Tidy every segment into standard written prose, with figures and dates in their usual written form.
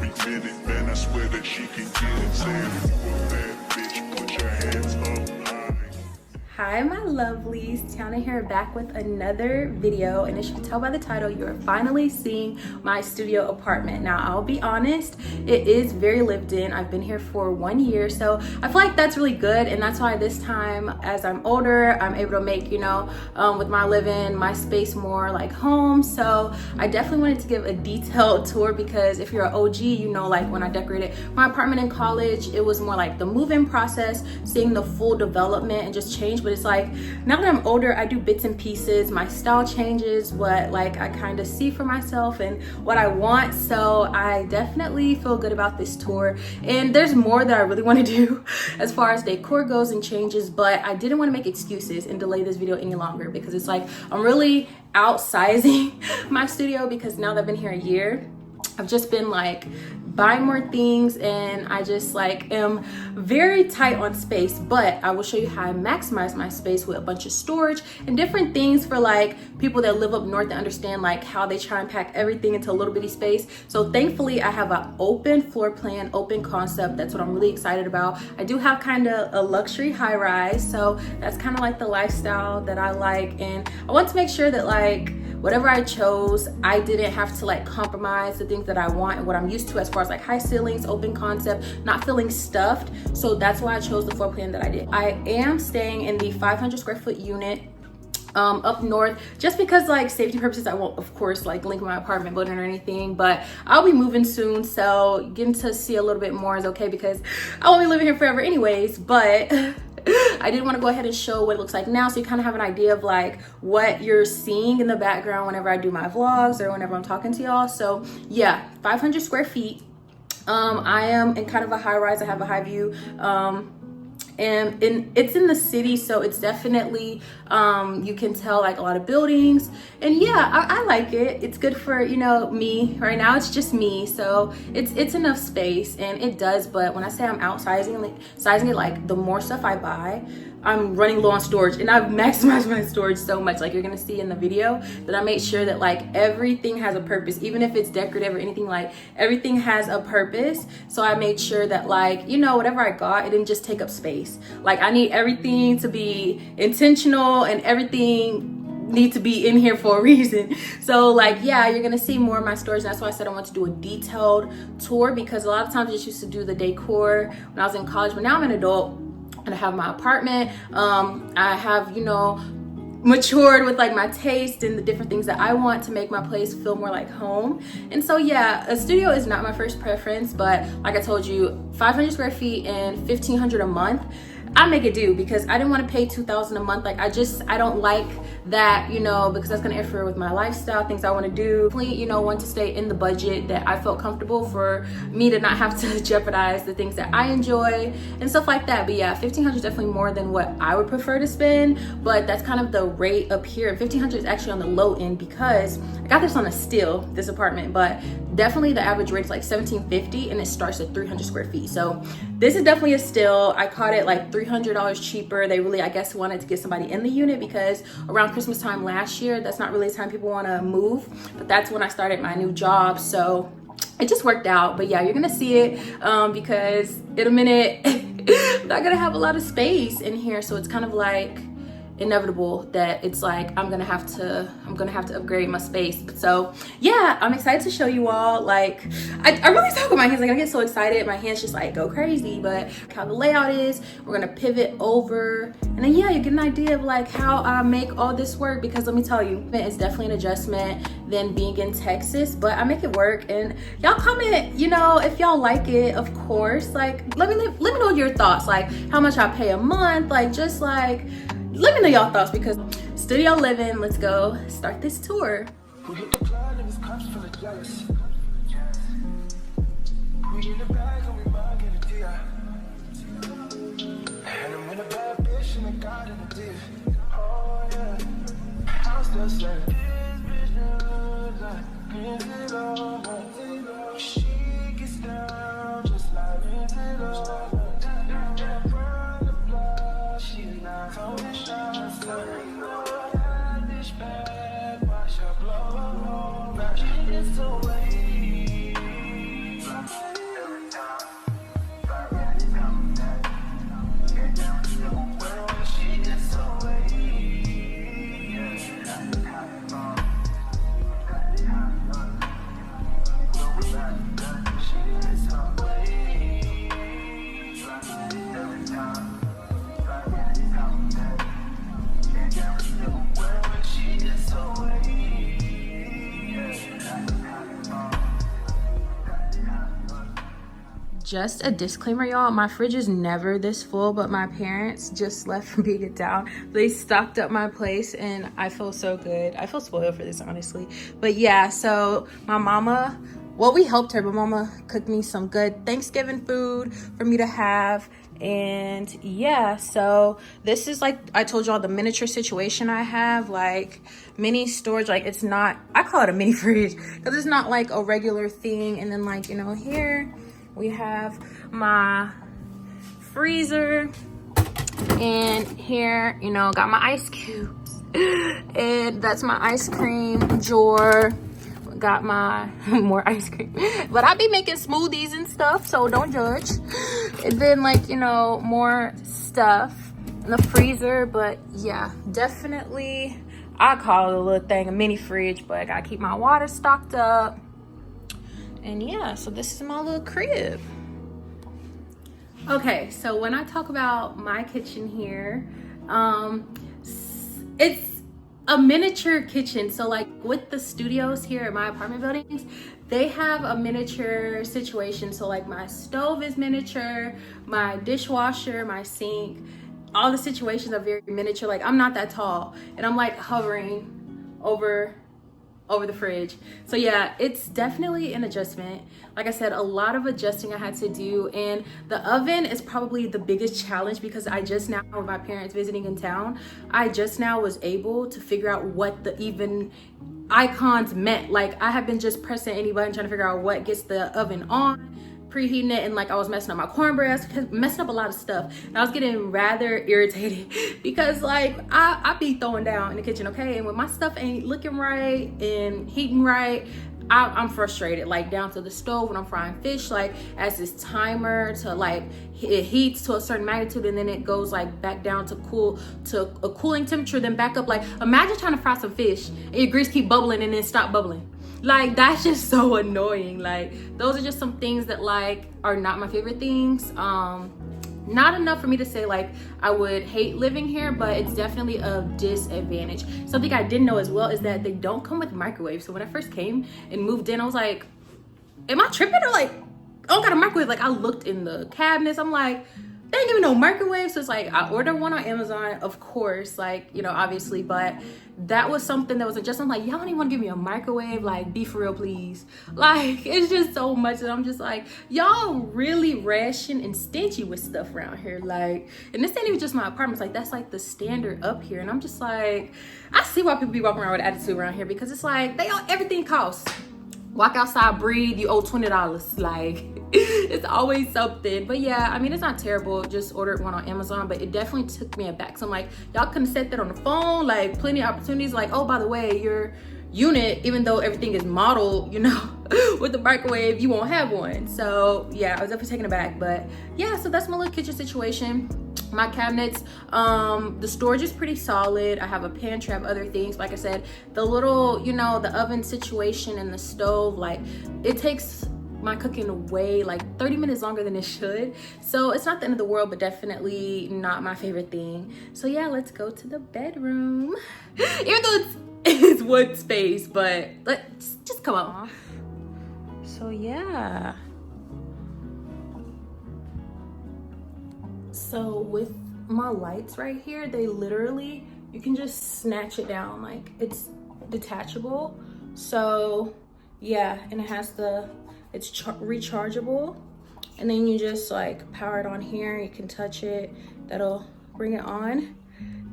every minute, man, I swear that she can get it. Say if you a bad bitch, put your hands up high. Hi my lovelies, Tiana here, back with another video, and as you can tell by the title, you're finally seeing my studio apartment. Now I'll be honest, it is very lived in. I've been here for 1 year, so I feel like that's really good, and that's why this time as I'm older, I'm able to make, with my living, my space more like home. So I definitely wanted to give a detailed tour, because if you're an OG, like when I decorated my apartment in college, it was more like the move-in process, seeing the full development and just change. But it's like now that I'm older, I do bits and pieces, my style changes, what like I kind of see for myself and what I want. So I definitely feel good about this tour, and there's more that I really want to do as far as decor goes and changes, but I didn't want to make excuses and delay this video any longer, because it's like I'm really outsizing my studio, because now that I've been here a year, I've just been like buying more things, and I just like am very tight on space. But I will show you how I maximize my space with a bunch of storage and different things for like people that live up north that understand like how they try and pack everything into a little bitty space. So thankfully I have an open floor plan, open concept. That's what I'm really excited about. I do have kind of a luxury high rise, so that's kind of like the lifestyle that I like, and I want to make sure that like whatever I chose, I didn't have to like compromise the things that I want and what I'm used to as far as like high ceilings, open concept, not feeling stuffed. So that's why I chose the floor plan that I did. I am staying in the 500 square foot unit up north, just because like safety purposes, I won't of course like link my apartment building or anything, but I'll be moving soon, so getting to see a little bit more is okay, because I won't be living here forever anyways. But I did want to go ahead and show what it looks like now, so you kind of have an idea of like what you're seeing in the background whenever I do my vlogs or whenever I'm talking to y'all. So yeah, 500 square feet. I am in kind of a high rise. I have a high view, and it's in the city, so it's definitely you can tell like a lot of buildings, and yeah, I like it. It's good for me right now. It's just me, so it's enough space, and it does. But when I say I'm outsizing, like sizing it, like the more stuff I buy, I'm running low on storage, and I've maximized my storage so much. Like you're gonna see in the video that I made sure that like everything has a purpose, even if it's decorative or anything, like everything has a purpose. So I made sure that like whatever I got, it didn't just take up space. Like I need everything to be intentional, and everything need to be in here for a reason. So like yeah, you're gonna see more of my storage. That's why I said I want to do a detailed tour, because a lot of times I just used to do the decor when I was in college, but now I'm an adult and I have my apartment. I have matured with like my taste and the different things that I want to make my place feel more like home. And so yeah, a studio is not my first preference, but like I told you, 500 square feet and $1,500 a month, I make it do, because I didn't want to pay $2,000 a month. Like I don't like that, because that's gonna interfere with my lifestyle, things I want to do. Want to stay in the budget that I felt comfortable for me to not have to jeopardize the things that I enjoy and stuff like that. But yeah, $1,500 is definitely more than what I would prefer to spend, but that's kind of the rate up here. And $1,500 is actually on the low end, because I got this on a steal, this apartment, but definitely the average rate is like $1,750, and it starts at 300 square feet. So this is definitely a steal. I caught it like $300 cheaper. They really, I guess, wanted to get somebody in the unit, because around Christmas time last year, that's not really the time people want to move, but that's when I started my new job. So it just worked out. But yeah, you're gonna see it because in a minute I'm not gonna have a lot of space in here, so it's kind of like inevitable that it's like I'm gonna have to upgrade my space. So yeah, I'm excited to show you all. Like I really talk with my hands, like I get so excited, my hands just like go crazy. But how the layout is, we're gonna pivot over, and then yeah, you get an idea of like how I make all this work, because let me tell you, it's definitely an adjustment than being in Texas, but I make it work. And y'all comment, if y'all like it, of course. Like let me know your thoughts, like how much I pay a month, like just like let me know y'all thoughts, because studio living. Let's go start this tour. We hit the club and it's cups full of jealous. We in the bag and we mug in the deal. And I'm in a bad bitch and I got in the deal. Oh yeah, I'm still saying this bitch like is it over? She gets down just like is it over? Just a disclaimer, y'all, my fridge is never this full, but my parents just left from being in town. They stocked up my place and I feel so good. I feel spoiled for this, honestly. But yeah, so my mama, well, we helped her, but mama cooked me some good Thanksgiving food for me to have. And yeah, so this is like I told y'all, the miniature situation I have, like mini storage. Like, it's not, I call it a mini fridge because it's not like a regular thing. And then, like, you know, here we have my freezer, and here, you know, got my ice cubes, and that's my ice cream drawer. Got my more ice cream, but I be making smoothies and stuff, so don't judge. And then, like, you know, more stuff in the freezer. But yeah, definitely I call it a little thing, a mini fridge, but I gotta keep my water stocked up. And yeah, so this is my little crib. Okay, so when I talk about my kitchen here, it's a miniature kitchen. So like with the studios here at my apartment buildings, they have a miniature situation. So like my stove is miniature, my dishwasher, my sink, all the situations are very miniature. Like, I'm not that tall and I'm like hovering over the fridge. So yeah, it's definitely an adjustment. Like I said, a lot of adjusting I had to do, and the oven is probably the biggest challenge because I just now, with my parents visiting in town, I just now was able to figure out what the even icons meant. Like, I have been just pressing any button trying to figure out what gets the oven on, preheating it, and like I was messing up my cornbread, messing up a lot of stuff, and I was getting rather irritated because like I be throwing down in the kitchen, okay, and when my stuff ain't looking right and heating right, I'm frustrated, like down to the stove when I'm frying fish. Like, as this timer to like it heats to a certain magnitude and then it goes like back down to a cooling temperature, then back up. Like, imagine trying to fry some fish and your grease keep bubbling and then stop bubbling. Like, that's just so annoying. Like, those are just some things that like are not my favorite things. Not enough for me to say like I would hate living here, but it's definitely a disadvantage. Something I didn't know as well is that they don't come with microwaves. So when I first came and moved in, I was like, am I tripping, or like, I don't got a microwave? Like, I looked in the cabinets, I'm like, they ain't giving no microwave. So it's like, I ordered one on Amazon, of course, like, you know, obviously, but that was something that was just, I'm like, y'all don't even want to give me a microwave? Like, be for real, please. Like, it's just so much that I'm just like, y'all really ration and stingy with stuff around here. Like, and this ain't even just my apartments, like, that's like the standard up here. And I'm just like, I see why people be walking around with attitude around here, because it's like, everything costs. Walk outside, breathe, you owe $20. Like, it's always something. But yeah, I mean, it's not terrible. Just ordered one on Amazon, but it definitely took me aback. So I'm like, y'all couldn't set that on the phone. Like, plenty of opportunities. Like, oh, by the way, your unit, even though everything is modeled, you know, with the microwave, you won't have one. So yeah, I was definitely taken aback. But yeah, so that's my little kitchen situation. My cabinets, the storage is pretty solid. I have a pantry, I have other things. Like I said, the little, you know, the oven situation and the stove, like, it takes my cooking way like 30 minutes longer than it should. So it's not the end of the world, but definitely not my favorite thing. So yeah, let's go to the bedroom. Even though it's one space, but let's just come on. So yeah. So with my lights right here, they literally, you can just snatch it down, like it's detachable. So yeah, and it has it's rechargeable, and then you just like power it on here, you can touch it, that'll bring it on.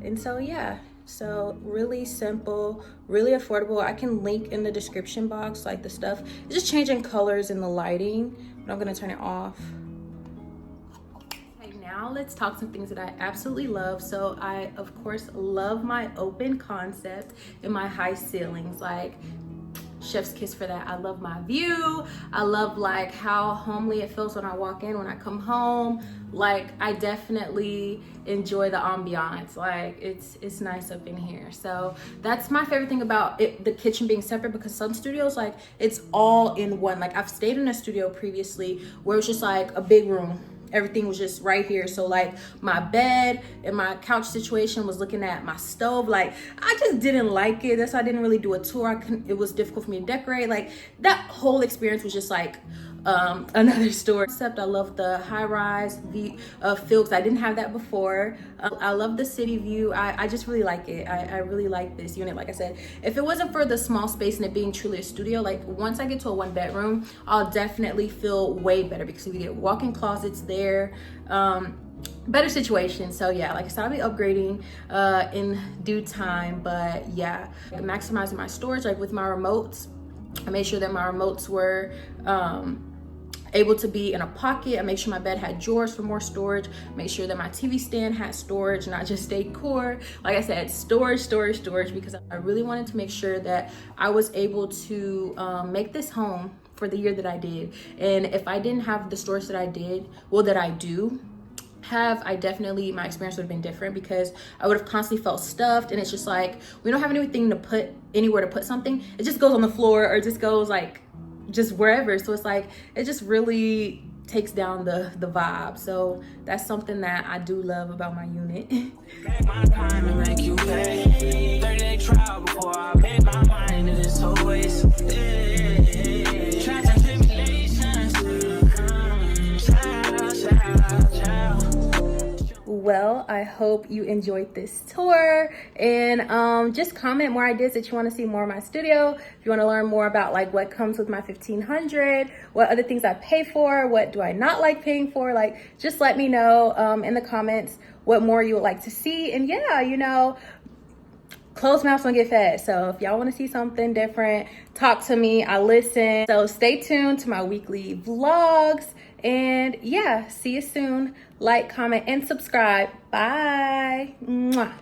And so yeah, so really simple, really affordable. I can link in the description box like the stuff. It's just changing colors in the lighting, but I'm gonna turn it off. Now let's talk some things that I absolutely love. So I, of course, love my open concept and my high ceilings. Like, chef's kiss for that. I love my view. I love like how homely it feels when I walk in, when I come home. Like, I definitely enjoy the ambiance. Like, it's nice up in here. So that's my favorite thing about it, the kitchen being separate, because some studios, like, it's all in one. Like, I've stayed in a studio previously where it's just like a big room. Everything was just right here. So like my bed and my couch situation was looking at my stove. Like, I just didn't like it. That's why I didn't really do a tour. It was difficult for me to decorate. Like, that whole experience was just like another store. Except I love the high-rise view of Phillips. I didn't have that before. I love the city view. I just really like it. I really like this unit. Like I said, if it wasn't for the small space and it being truly a studio, like once I get to a 1-bedroom, I'll definitely feel way better because we get walk-in closets there. Better situation. So yeah, like I said, I'll be upgrading in due time. But yeah, maximizing my storage, like with my remotes, I made sure that my remotes were able to be in a pocket. I make sure my bed had drawers for more storage. Make sure that my TV stand had storage, not just decor. Like I said, storage, because I really wanted to make sure that I was able to make this home for the year that I did. And if I didn't have the storage that I did, well, that I do have, my experience would have been different, because I would have constantly felt stuffed, and it's just like, we don't have anything to put, anywhere to put something. It just goes on the floor, or it just goes like, just wherever. So it's like, it just really takes down the vibe. So that's something that I do love about my unit. My time and make you pay. 30-day trial before I make my mind, it is always trials and tribulations. Child. Well, I hope you enjoyed this tour, and just comment more ideas that you want to see more of my studio. If you want to learn more about like what comes with my 1500, what other things I pay for, what do I not like paying for, like just let me know in the comments what more you would like to see. And yeah, you know, closed mouths don't get fed. So if y'all want to see something different, talk to me. I listen. So stay tuned to my weekly vlogs. And yeah, see you soon. Like, comment, and subscribe. Bye. Mwah.